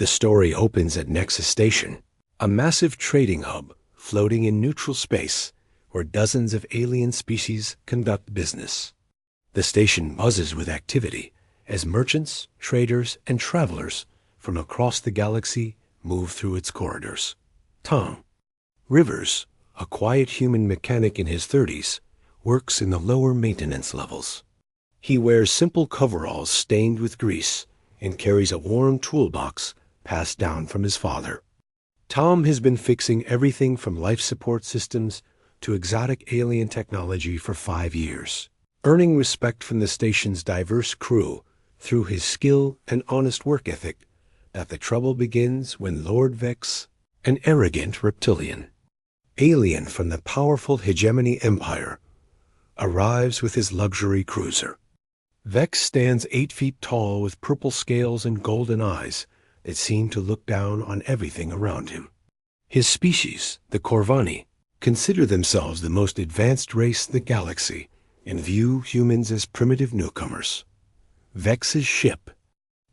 The story opens at Nexus Station, a massive trading hub floating in neutral space where dozens of alien species conduct business. The station buzzes with activity as merchants, traders, and travelers from across the galaxy move through its corridors. Tom Rivers, a quiet human mechanic in his 30s, works in the lower maintenance levels. He wears simple coveralls stained with grease and carries a worn toolbox passed down from his father. Tom has been fixing everything from life support systems to exotic alien technology for 5 years, earning respect from the station's diverse crew through his skill and honest work ethic. That the trouble begins when Lord Vex, an arrogant reptilian, alien from the powerful Hegemony Empire, arrives with his luxury cruiser. Vex stands 8 feet tall with purple scales and golden eyes that seem to look down on everything around him. His species, the Corvani, consider themselves the most advanced race in the galaxy and view humans as primitive newcomers. Vex's ship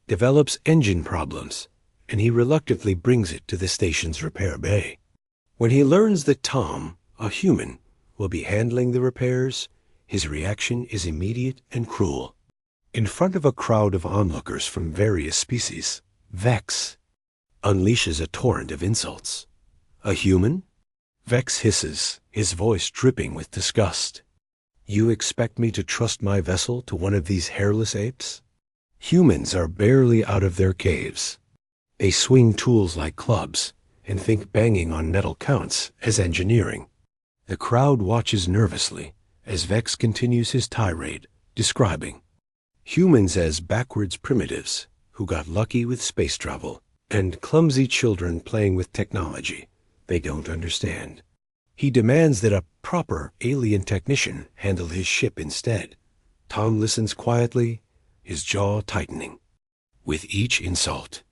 develops engine problems, and he reluctantly brings it to the station's repair bay. When he learns that Tom, a human, will be handling the repairs, his reaction is immediate and cruel. In front of a crowd of onlookers from various species, Vex unleashes a torrent of insults. A human? Vex hisses, his voice dripping with disgust. You expect me to trust my vessel to one of these hairless apes? Humans are barely out of their caves. They swing tools like clubs and think banging on metal counts as engineering. The crowd watches nervously as Vex continues his tirade, describing humans as backwards primitives who got lucky with space travel and clumsy children playing with technology they don't understand. He demands that a proper alien technician handle his ship instead. Tom listens quietly, his jaw tightening. With each insult,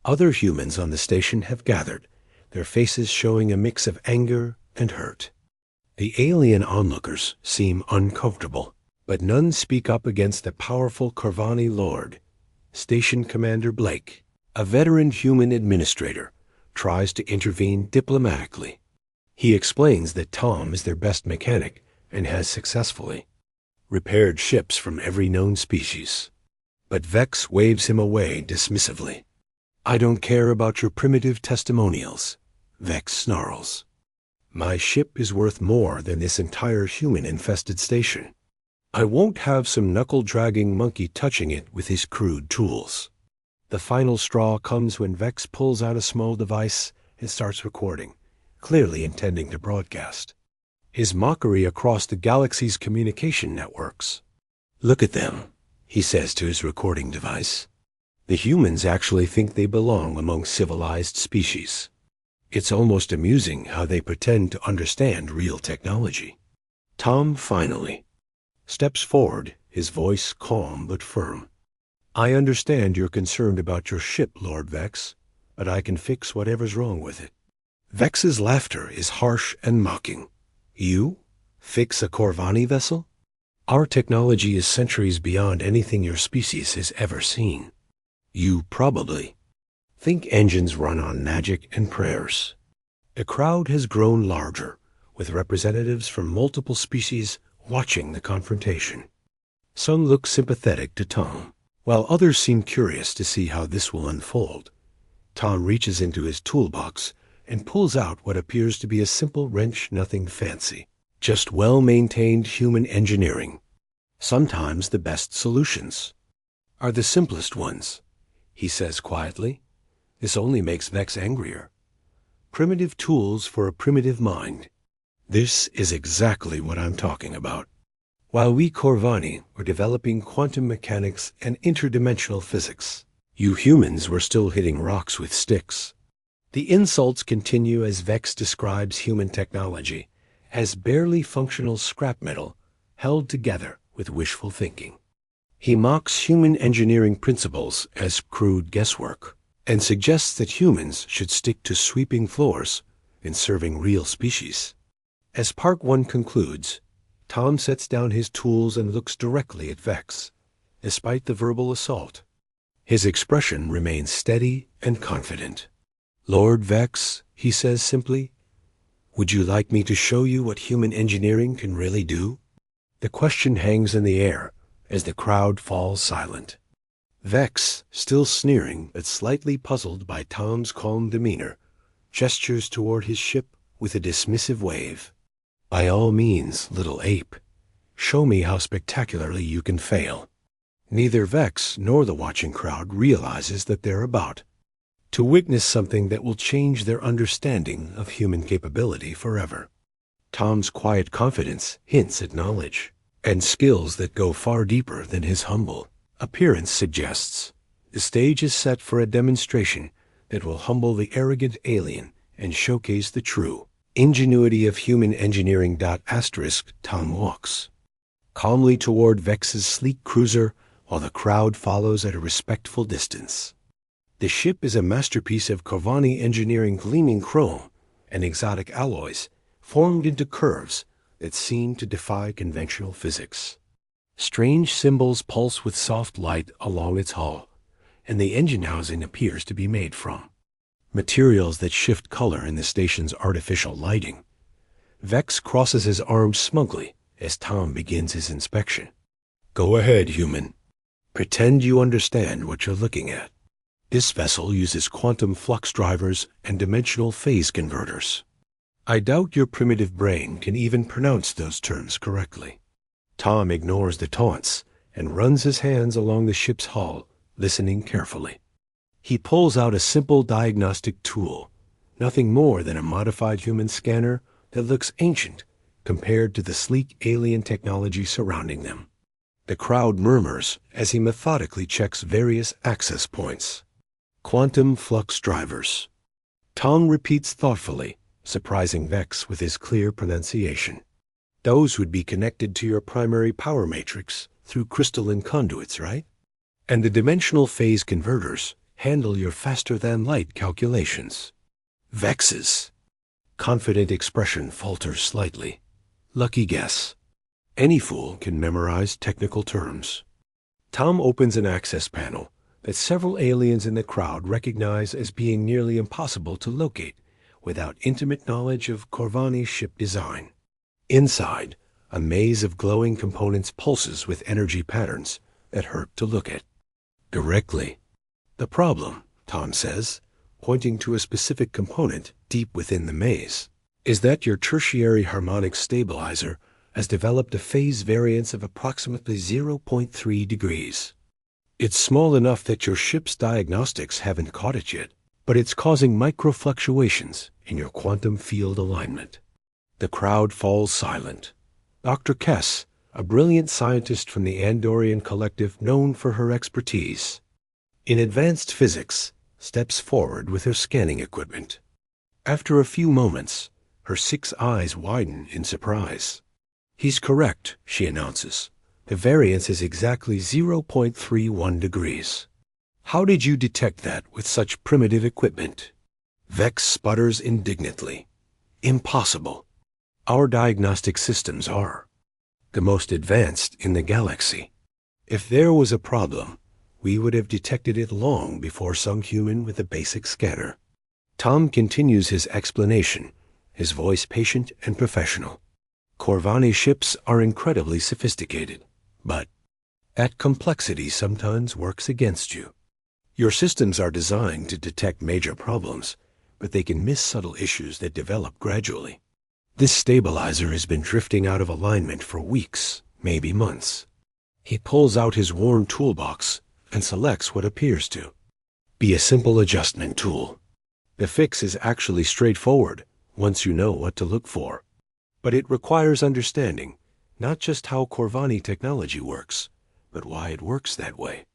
other humans on the station have gathered, their faces showing a mix of anger and hurt. The alien onlookers seem uncomfortable, but none speak up against the powerful Corvani Lord. Station Commander Blake, a veteran human administrator, tries to intervene diplomatically. He explains that Tom is their best mechanic and has successfully repaired ships from every known species. But Vex waves him away dismissively. I don't care about your primitive testimonials, Vex snarls. My ship is worth more than this entire human-infested station. I won't have some knuckle-dragging monkey touching it with his crude tools. The final straw comes when Vex pulls out a small device and starts recording, clearly intending to broadcast his mockery across the galaxy's communication networks. Look at them, he says to his recording device. The humans actually think they belong among civilized species. It's almost amusing how they pretend to understand real technology. Tom finally steps forward, his voice calm but firm. I understand you're concerned about your ship, Lord Vex, but I can fix whatever's wrong with it. Vex's laughter is harsh and mocking. You? Fix a Corvani vessel? Our technology is centuries beyond anything your species has ever seen. You probably think engines run on magic and prayers. The crowd has grown larger, with representatives from multiple species watching the confrontation. Some look sympathetic to Tom, while others seem curious to see how this will unfold. Tom reaches into his toolbox and pulls out what appears to be a simple wrench, nothing fancy, just well-maintained human engineering. Sometimes the best solutions are the simplest ones, he says quietly. This only makes Vex angrier. Primitive tools for a primitive mind. This is exactly what I'm talking about. While we Corvani were developing quantum mechanics and interdimensional physics, you humans were still hitting rocks with sticks. The insults continue as Vex describes human technology as barely functional scrap metal held together with wishful thinking. He mocks human engineering principles as crude guesswork and suggests that humans should stick to sweeping floors in serving real species. As Part 1 concludes, Tom sets down his tools and looks directly at Vex. Despite the verbal assault, His expression remains steady and confident. "Lord Vex," he says simply, "would you like me to show you what human engineering can really do?" The question hangs in the air as the crowd falls silent. Vex, still sneering but slightly puzzled by Tom's calm demeanor, gestures toward his ship with a dismissive wave. "By all means, little ape. Show me how spectacularly you can fail." Neither Vex nor the watching crowd realizes that they're about to witness something that will change their understanding of human capability forever. Tom's quiet confidence hints at knowledge and skills that go far deeper than his humble appearance suggests. The stage is set for a demonstration that will humble the arrogant alien and showcase the true ingenuity of human engineering. Tom walks calmly toward Vex's sleek cruiser while the crowd follows at a respectful distance. The ship is a masterpiece of Corvani engineering, gleaming chrome and exotic alloys formed into curves that seem to defy conventional physics. Strange symbols pulse with soft light along its hull, and the engine housing appears to be made from materials that shift color in the station's artificial lighting. Vex crosses his arms smugly as Tom begins his inspection. "Go ahead, human. Pretend you understand what you're looking at. This vessel uses quantum flux drivers and dimensional phase converters. I doubt your primitive brain can even pronounce those terms correctly." Tom ignores the taunts and runs his hands along the ship's hull, listening carefully. He pulls out a simple diagnostic tool, nothing more than a modified human scanner that looks ancient compared to the sleek alien technology surrounding them. The crowd murmurs as he methodically checks various access points. "Quantum flux drivers." Tom repeats thoughtfully, surprising Vex with his clear pronunciation. "Those would be connected to your primary power matrix through crystalline conduits, right? And the dimensional phase converters handle your faster-than-light calculations." Vex's confident expression falters slightly. "Lucky guess. Any fool can memorize technical terms." Tom opens an access panel that several aliens in the crowd recognize as being nearly impossible to locate without intimate knowledge of Corvani's ship design. Inside, a maze of glowing components pulses with energy patterns that hurt to look at directly. "The problem," Tom says, pointing to a specific component deep within the maze, "is that your tertiary harmonic stabilizer has developed a phase variance of approximately 0.3 degrees. It's small enough that your ship's diagnostics haven't caught it yet, but it's causing micro-fluctuations in your quantum field alignment." The crowd falls silent. Dr. Kess, a brilliant scientist from the Andorian collective known for her expertise in advanced physics, steps forward with her scanning equipment. After a few moments, her 6 eyes widen in surprise. "He's correct," she announces. "The variance is exactly 0.31 degrees. How did you detect that with such primitive equipment?" Vex sputters indignantly. "Impossible. Our diagnostic systems are the most advanced in the galaxy. If there was a problem, we would have detected it long before some human with a basic scanner." Tom continues his explanation, his voice patient and professional. "Corvani ships are incredibly sophisticated, but that complexity sometimes works against you. Your systems are designed to detect major problems, but they can miss subtle issues that develop gradually. This stabilizer has been drifting out of alignment for weeks, maybe months." He pulls out his worn toolbox and selects what appears to be a simple adjustment tool. The fix is actually straightforward once you know what to look for, but it requires understanding not just how Corvani technology works, but why it works that way.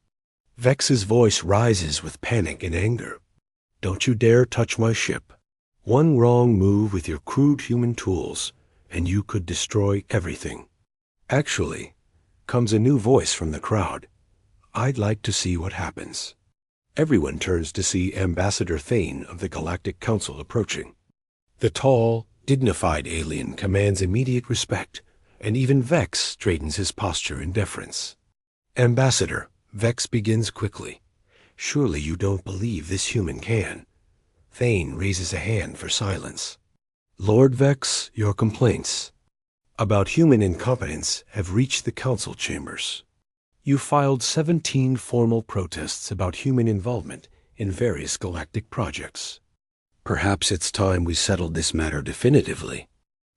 Vex's voice rises with panic and anger. "Don't you dare touch my ship. One wrong move with your crude human tools, and you could destroy everything." "Actually," comes a new voice from the crowd, "I'd like to see what happens." Everyone turns to see Ambassador Thane of the Galactic Council approaching. The tall, dignified alien commands immediate respect, and even Vex straightens his posture in deference. "Ambassador," Vex begins quickly, Surely you don't believe this human can. Thane raises a hand for silence. Lord Vex, your complaints about human incompetence have reached the council chambers. You filed 17 formal protests about human involvement in various galactic projects. Perhaps it's time we settled this matter definitively.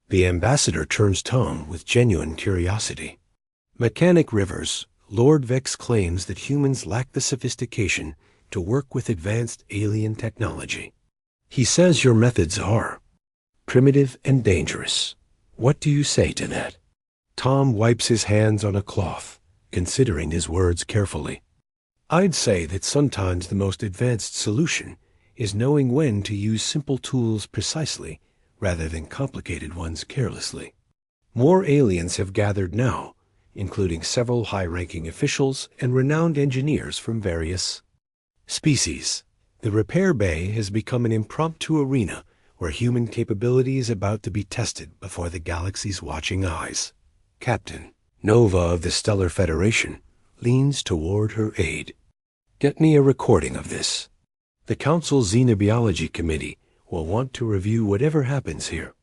The ambassador turns Tom with genuine curiosity. Mechanic Rivers, Lord Vex claims that humans lack the sophistication to work with advanced alien technology. He says your methods are primitive and dangerous. What do you say to that? Tom wipes his hands on a cloth, considering his words carefully. I'd say that sometimes the most advanced solution is knowing when to use simple tools precisely rather than complicated ones carelessly. More aliens have gathered now, including several high-ranking officials and renowned engineers from various species. The repair bay has become an impromptu arena where human capability is about to be tested before the galaxy's watching eyes. Captain Nova of the Stellar Federation leans toward her aide. Get me a recording of this. The Council's Xenobiology Committee will want to review whatever happens here.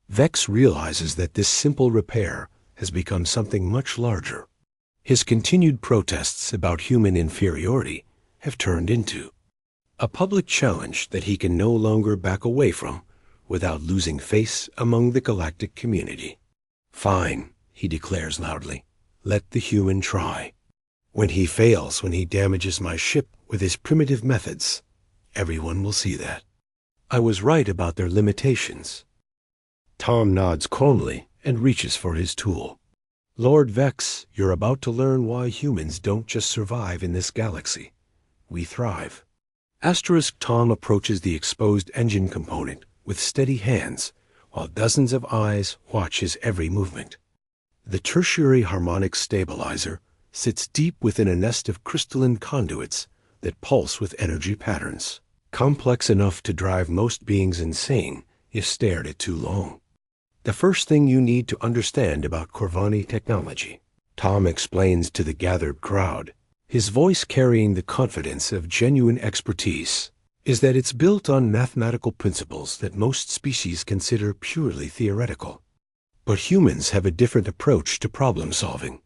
Vex realizes that this simple repair has become something much larger. His continued protests about human inferiority have turned into a public challenge that he can no longer back away from without losing face among the galactic community. Fine, he declares loudly. Let the human try. When he fails, when he damages my ship with his primitive methods, everyone will see that I was right about their limitations. Tom nods calmly and reaches for his tool. Lord Vex, you're about to learn why humans don't just survive in this galaxy. We thrive. Tom approaches the exposed engine component with steady hands, while dozens of eyes watch his every movement. The tertiary harmonic stabilizer sits deep within a nest of crystalline conduits that pulse with energy patterns, complex enough to drive most beings insane if stared at too long. The first thing you need to understand about Corvani technology, Tom explains to the gathered crowd, his voice carrying the confidence of genuine expertise, is that it's built on mathematical principles that most species consider purely theoretical. But humans have a different approach to problem solving.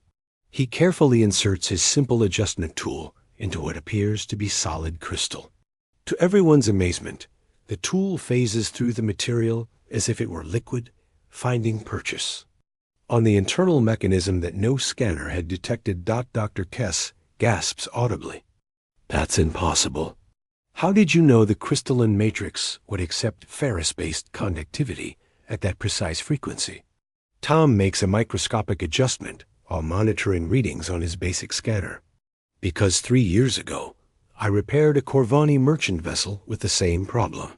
He carefully inserts his simple adjustment tool into what appears to be solid crystal. To everyone's amazement, the tool phases through the material as if it were liquid, finding purchase on the internal mechanism that no scanner had detected. Dr. Kess gasps audibly. That's impossible. How did you know the crystalline matrix would accept ferrous-based conductivity at that precise frequency? Tom makes a microscopic adjustment while monitoring readings on his basic scanner. Because 3 years ago, I repaired a Corvani merchant vessel with the same problem.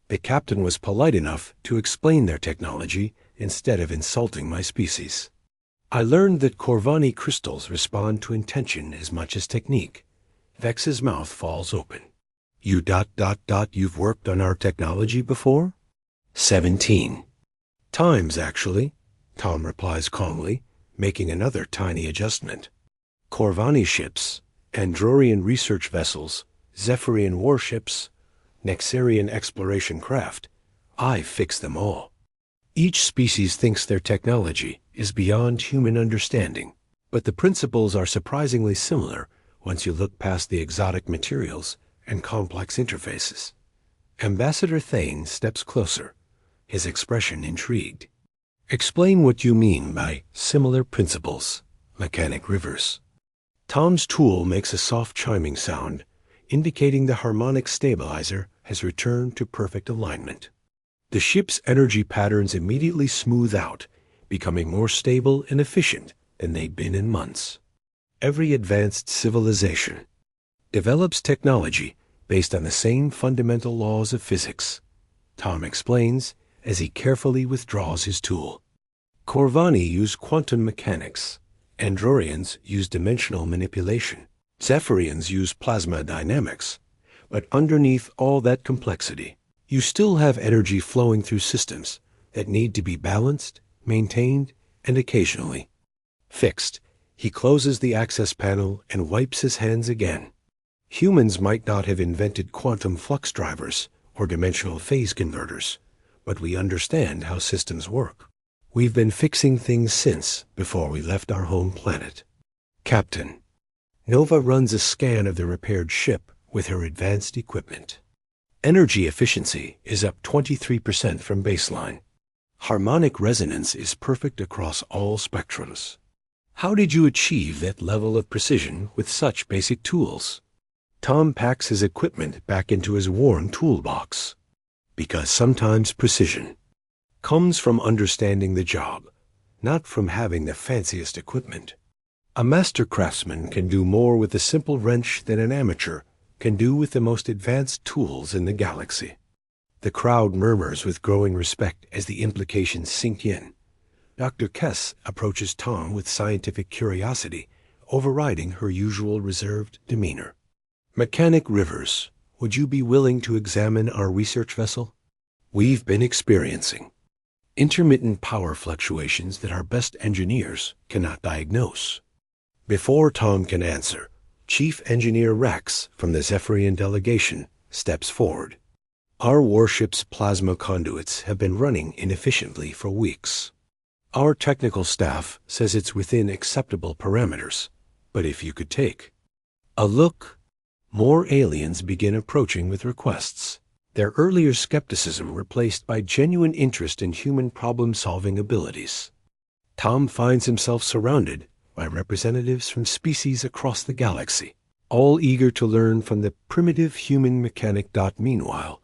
The captain was polite enough to explain their technology instead of insulting my species. I learned that Corvani crystals respond to intention as much as technique. Vex's mouth falls open. You've worked on our technology before? 17 times, actually, Tom replies calmly, making another tiny adjustment. Corvani ships, Androrian research vessels, Zephyrian warships, Nexarian exploration craft, I fix them all. Each species thinks their technology is beyond human understanding, but the principles are surprisingly similar once you look past the exotic materials and complex interfaces. Ambassador Thane steps closer, his expression intrigued. Explain what you mean by similar principles, Mechanic Rivers. Tom's tool makes a soft chiming sound, indicating the harmonic stabilizer has returned to perfect alignment. The ship's energy patterns immediately smooth out, becoming more stable and efficient than they'd been in months. Every advanced civilization develops technology based on the same fundamental laws of physics, Tom explains as he carefully withdraws his tool. Corvani use quantum mechanics. Androrians use dimensional manipulation. Zephyrians use plasma dynamics. But underneath all that complexity, you still have energy flowing through systems that need to be balanced, maintained, and occasionally fixed. He closes the access panel and wipes his hands again. Humans might not have invented quantum flux drivers or dimensional phase converters, but we understand how systems work. We've been fixing things since before we left our home planet. Captain, Nova runs a scan of the repaired ship with her advanced equipment. Energy efficiency is up 23% from baseline. Harmonic resonance is perfect across all spectrums. How did you achieve that level of precision with such basic tools? Tom packs his equipment back into his worn toolbox. Because sometimes precision comes from understanding the job, not from having the fanciest equipment. A master craftsman can do more with a simple wrench than an amateur can do with the most advanced tools in the galaxy. The crowd murmurs with growing respect as the implications sink in. Dr. Kess approaches Tom with scientific curiosity, overriding her usual reserved demeanor. Mechanic Rivers, would you be willing to examine our research vessel? We've been experiencing intermittent power fluctuations that our best engineers cannot diagnose. Before Tom can answer, Chief Engineer Rex from the Zephyrian delegation steps forward. Our warship's plasma conduits have been running inefficiently for weeks. Our technical staff says it's within acceptable parameters, but if you could take a look. More aliens begin approaching with requests, their earlier skepticism replaced by genuine interest in human problem-solving abilities. Tom finds himself surrounded by representatives from species across the galaxy, all eager to learn from the primitive human mechanic. Meanwhile,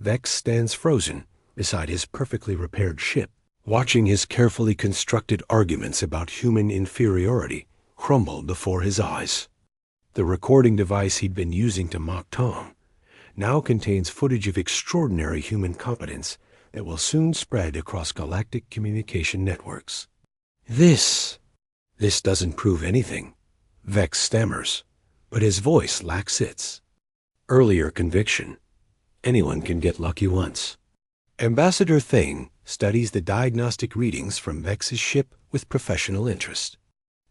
Vex stands frozen beside his perfectly repaired ship, watching his carefully constructed arguments about human inferiority crumble before his eyes. The recording device he'd been using to mock Tom now contains footage of extraordinary human competence that will soon spread across galactic communication networks. This doesn't prove anything, Vex stammers, but his voice lacks its earlier conviction. Anyone can get lucky once. Ambassador Thane studies the diagnostic readings from Vex's ship with professional interest.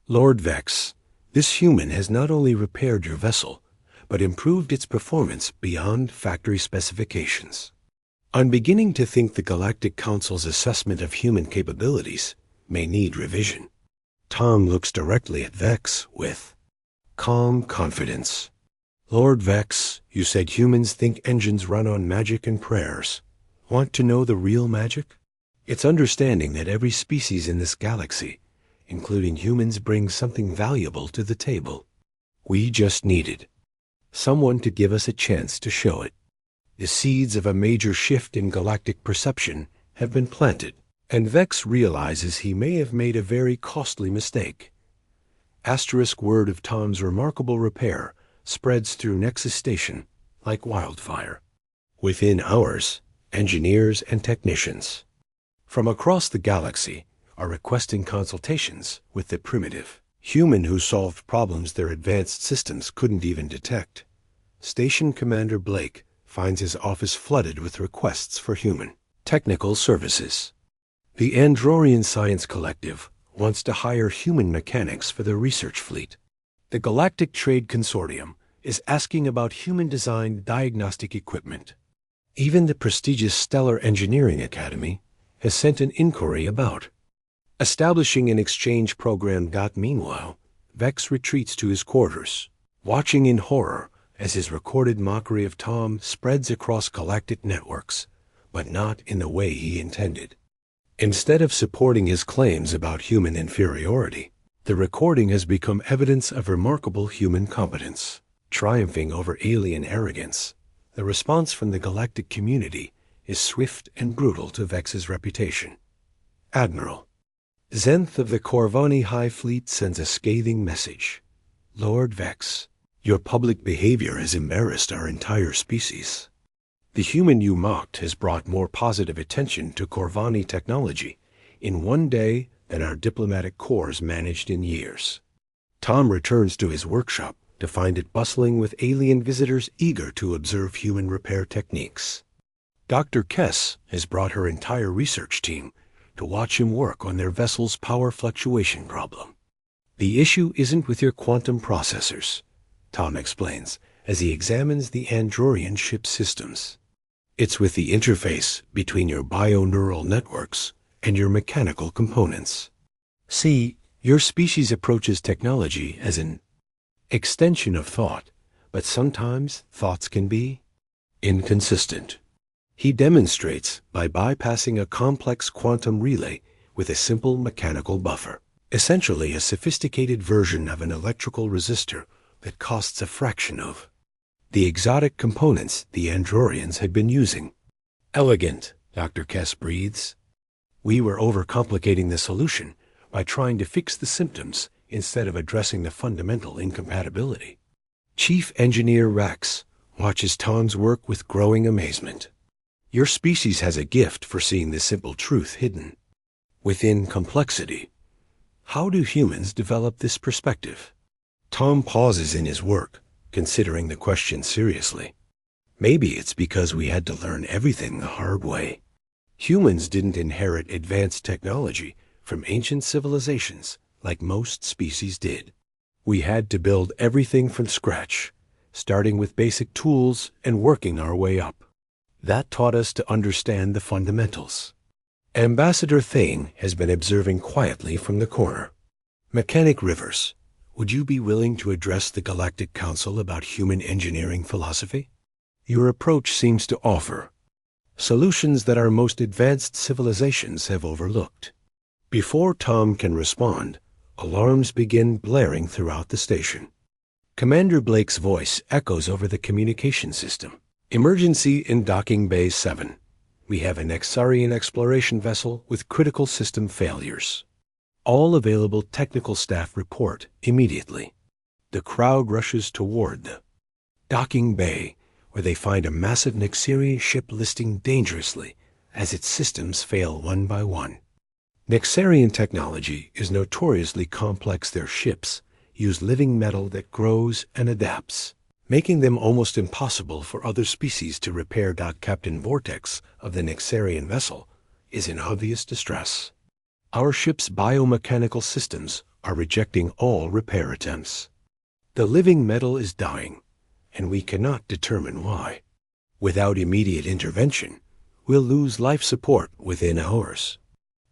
Lord Vex, this human has not only repaired your vessel, but improved its performance beyond factory specifications. I'm beginning to think the Galactic Council's assessment of human capabilities may need revision. Tom looks directly at Vex with calm confidence. Lord Vex, you said humans think engines run on magic and prayers. Want to know the real magic? It's understanding that every species in this galaxy, including humans, brings something valuable to the table. We just needed someone to give us a chance to show it. The seeds of a major shift in galactic perception have been planted, and Vex realizes he may have made a very costly mistake. Asterisk word of Tom's remarkable repair spreads through Nexus Station like wildfire. Within hours, engineers and technicians from across the galaxy are requesting consultations with the primitive human who solved problems their advanced systems couldn't even detect. Station Commander Blake finds his office flooded with requests for human technical services. The Androrian Science Collective wants to hire human mechanics for their research fleet. The Galactic Trade Consortium is asking about human-designed diagnostic equipment. Even the prestigious Stellar Engineering Academy has sent an inquiry about establishing an exchange program. Meanwhile, Vex retreats to his quarters, watching in horror as his recorded mockery of Tom spreads across galactic networks, but not in the way he intended. Instead of supporting his claims about human inferiority, the recording has become evidence of remarkable human competence, triumphing over alien arrogance. The response from the galactic community is swift and brutal to Vex's reputation. Admiral Zenth of the Corvani High Fleet sends a scathing message. Lord Vex, your public behavior has embarrassed our entire species. The human you mocked has brought more positive attention to Corvani technology in one day than our diplomatic corps managed in years. Tom returns to his workshop to find it bustling with alien visitors eager to observe human repair techniques. Dr. Kess has brought her entire research team to watch him work on their vessel's power fluctuation problem. The issue isn't with your quantum processors, Tom explains, as he examines the Androian ship systems. It's with the interface between your bioneural networks and your mechanical components. See, your species approaches technology as an extension of thought, but sometimes thoughts can be inconsistent. He demonstrates by bypassing a complex quantum relay with a simple mechanical buffer, essentially a sophisticated version of an electrical resistor that costs a fraction of the exotic components the Androians had been using. Elegant, Dr. Kess breathes. We were overcomplicating the solution by trying to fix the symptoms instead of addressing the fundamental incompatibility. Chief Engineer Rex watches Tom's work with growing amazement. Your species has a gift for seeing the simple truth hidden within complexity. How do humans develop this perspective? Tom pauses in his work, considering the question seriously. Maybe it's because we had to learn everything the hard way. Humans didn't inherit advanced technology from ancient civilizations like most species did. We had to build everything from scratch, starting with basic tools and working our way up. That taught us to understand the fundamentals. Ambassador Thane has been observing quietly from the corner. Mechanic Rivers, would you be willing to address the Galactic Council about human engineering philosophy? Your approach seems to offer solutions that our most advanced civilizations have overlooked. Before Tom can respond, alarms begin blaring throughout the station. Commander Blake's voice echoes over the communication system. Emergency in Docking Bay 7. We have an Nexarian exploration vessel with critical system failures. All available technical staff report immediately. The crowd rushes toward the docking bay, where they find a massive Nexarian ship listing dangerously as its systems fail one by one. Nexarian technology is notoriously complex. Their ships use living metal that grows and adapts, making them almost impossible for other species to repair. Captain Vortex of the Nexarian vessel is in obvious distress. Our ship's biomechanical systems are rejecting all repair attempts. The living metal is dying, and we cannot determine why. Without immediate intervention, we'll lose life support within hours.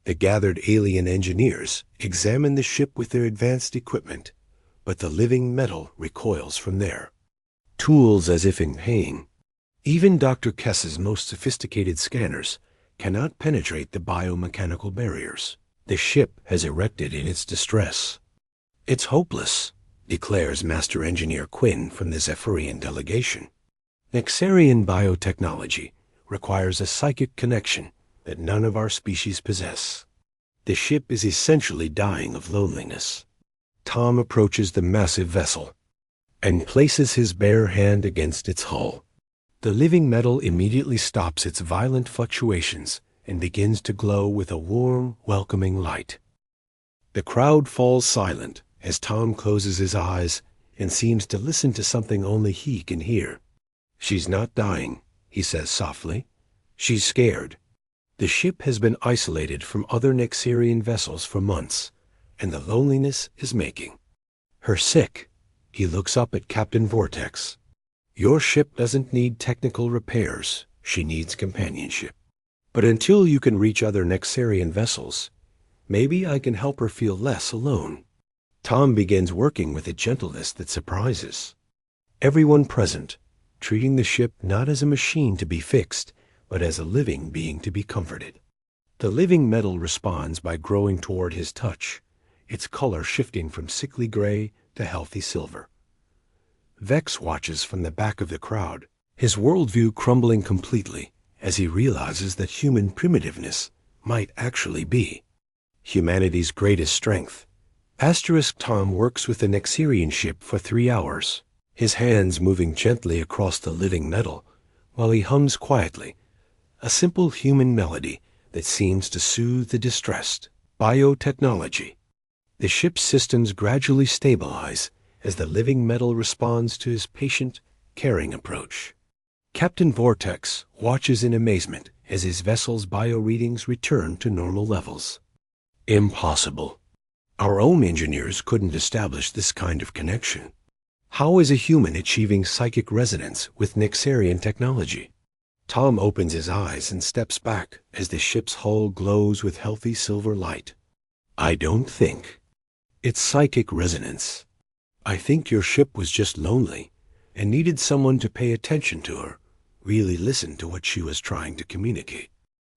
The gathered alien engineers examine the ship with their advanced equipment, but the living metal recoils from there. Tools as if in pain. Even Dr. Kess's most sophisticated scanners cannot penetrate the biomechanical barriers the ship has erected in its distress. It's hopeless, declares Master Engineer Quinn from the Zephyrian delegation. Nexarian biotechnology requires a psychic connection that none of our species possess. The ship is essentially dying of loneliness. Tom approaches the massive vessel and places his bare hand against its hull. The living metal immediately stops its violent fluctuations and begins to glow with a warm, welcoming light. The crowd falls silent as Tom closes his eyes and seems to listen to something only he can hear. She's not dying, he says softly. She's scared. The ship has been isolated from other Nexarian vessels for months, and the loneliness is making her sick. He looks up at Captain Vortex. Your ship doesn't need technical repairs. She needs companionship. But until you can reach other Nexarian vessels, maybe I can help her feel less alone. Tom begins working with a gentleness that surprises everyone present, treating the ship not as a machine to be fixed, but as a living being to be comforted. The living metal responds by growing toward his touch, its color shifting from sickly gray to healthy silver. Vex watches from the back of the crowd, his worldview crumbling completely as he realizes that human primitiveness might actually be humanity's greatest strength. Tom works with the Nexarian ship for 3 hours, his hands moving gently across the living metal while he hums quietly, a simple human melody that seems to soothe the distressed. Biotechnology. The ship's systems gradually stabilize as the living metal responds to his patient, caring approach. Captain Vortex watches in amazement as his vessel's bio-readings return to normal levels. Impossible. Our own engineers couldn't establish this kind of connection. How is a human achieving psychic resonance with Nixarian technology? Tom opens his eyes and steps back as the ship's hull glows with healthy silver light. I don't think. It's psychic resonance. I think your ship was just lonely and needed someone to pay attention to her, really listen to what she was trying to communicate.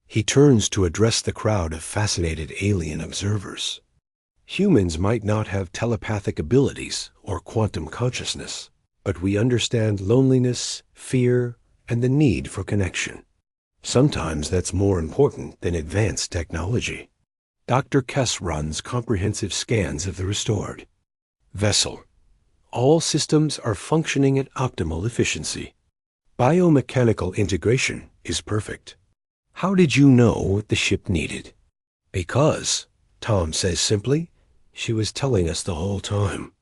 He turns to address the crowd of fascinated alien observers. Humans might not have telepathic abilities or quantum consciousness, but we understand loneliness, fear, and the need for connection. Sometimes that's more important than advanced technology. Dr. Kess runs comprehensive scans of the restored vessel. All systems are functioning at optimal efficiency. Biomechanical integration is perfect. How did you know what the ship needed? Because, Tom says simply, she was telling us the whole time.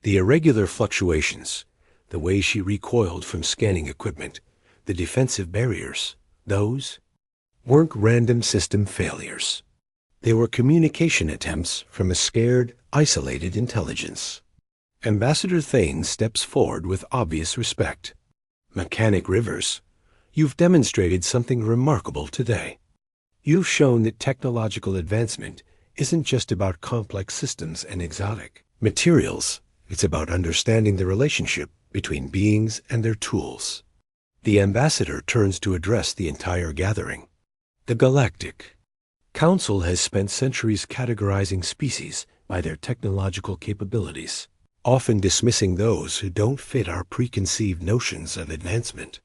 The irregular fluctuations, the way she recoiled from scanning equipment, the defensive barriers, those weren't random system failures. They were communication attempts from a scared, isolated intelligence. Ambassador Thane steps forward with obvious respect. Mechanic Rivers, you've demonstrated something remarkable today. You've shown that technological advancement isn't just about complex systems and exotic materials. It's about understanding the relationship between beings and their tools. The ambassador turns to address the entire gathering. The Galactic Council has spent centuries categorizing species by their technological capabilities, often dismissing those who don't fit our preconceived notions of advancement.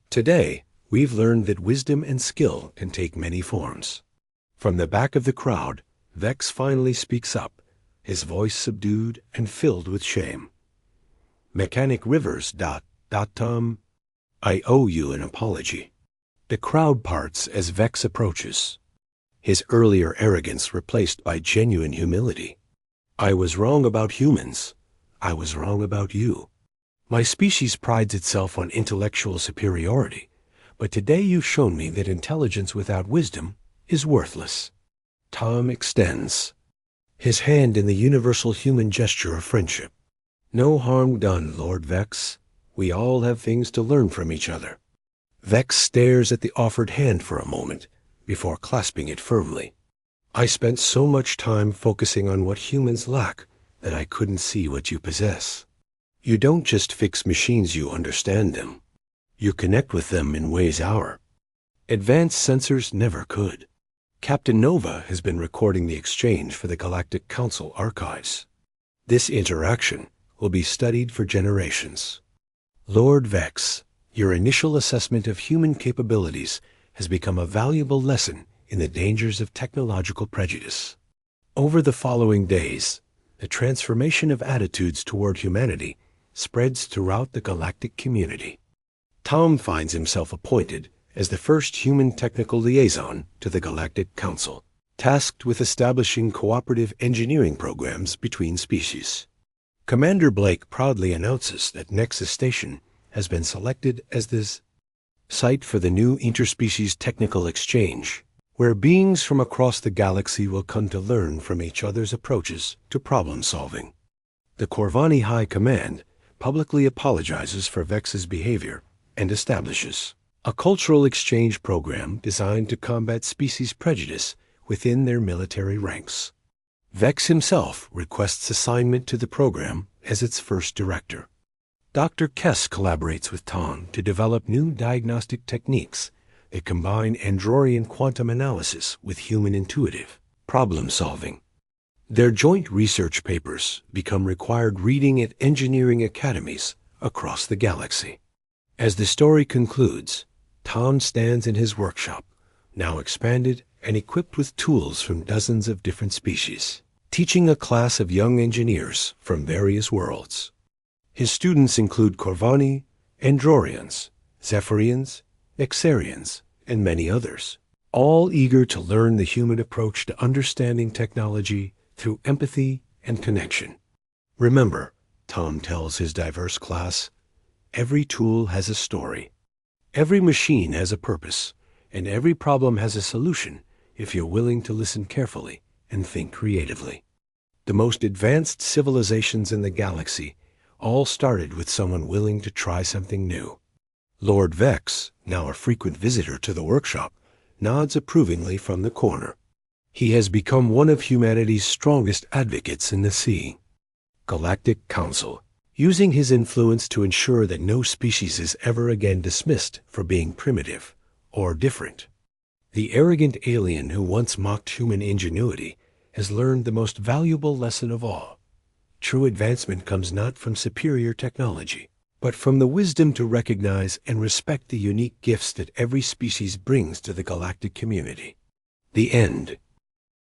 Today, we've learned that wisdom and skill can take many forms. From the back of the crowd, Vex finally speaks up, his voice subdued and filled with shame. Mechanic Rivers, Tom, I owe you an apology. The crowd parts as Vex approaches, his earlier arrogance replaced by genuine humility. I was wrong about humans. I was wrong about you. My species prides itself on intellectual superiority, but today you've shown me that intelligence without wisdom is worthless. Tom extends his hand in the universal human gesture of friendship. No harm done, Lord Vex. We all have things to learn from each other. Vex stares at the offered hand for a moment before clasping it firmly. I spent so much time focusing on what humans lack that I couldn't see what you possess. You don't just fix machines, you understand them. You connect with them in ways our advanced sensors never could. Captain Nova has been recording the exchange for the Galactic Council archives. This interaction will be studied for generations. Lord Vex, your initial assessment of human capabilities has become a valuable lesson in the dangers of technological prejudice. Over the following days, the transformation of attitudes toward humanity spreads throughout the galactic community. Tom finds himself appointed as the first human technical liaison to the Galactic Council, tasked with establishing cooperative engineering programs between species. Commander Blake proudly announces that Nexus Station has been selected as the site for the new interspecies technical exchange, where beings from across the galaxy will come to learn from each other's approaches to problem solving. The Corvani High Command publicly apologizes for Vex's behavior and establishes a cultural exchange program designed to combat species prejudice within their military ranks. Vex himself requests assignment to the program as its first director. Dr. Kess collaborates with Tom to develop new diagnostic techniques that combine Androrian quantum analysis with human intuitive problem solving. Their joint research papers become required reading at engineering academies across the galaxy. As the story concludes, Tom stands in his workshop, now expanded and equipped with tools from dozens of different species, teaching a class of young engineers from various worlds. His students include Corvani, Androrians, Zephyrians, Exarians, and many others, all eager to learn the human approach to understanding technology through empathy and connection. Remember, Tom tells his diverse class, every tool has a story. Every machine has a purpose, and every problem has a solution if you're willing to listen carefully and think creatively. The most advanced civilizations in the galaxy All started with someone willing to try something new. Lord Vex, now a frequent visitor to the workshop, nods approvingly from the corner. He has become one of humanity's strongest advocates in the sea. Galactic Council, using his influence to ensure that no species is ever again dismissed for being primitive or different. The arrogant alien who once mocked human ingenuity has learned the most valuable lesson of all. True advancement comes not from superior technology, but from the wisdom to recognize and respect the unique gifts that every species brings to the galactic community. The end.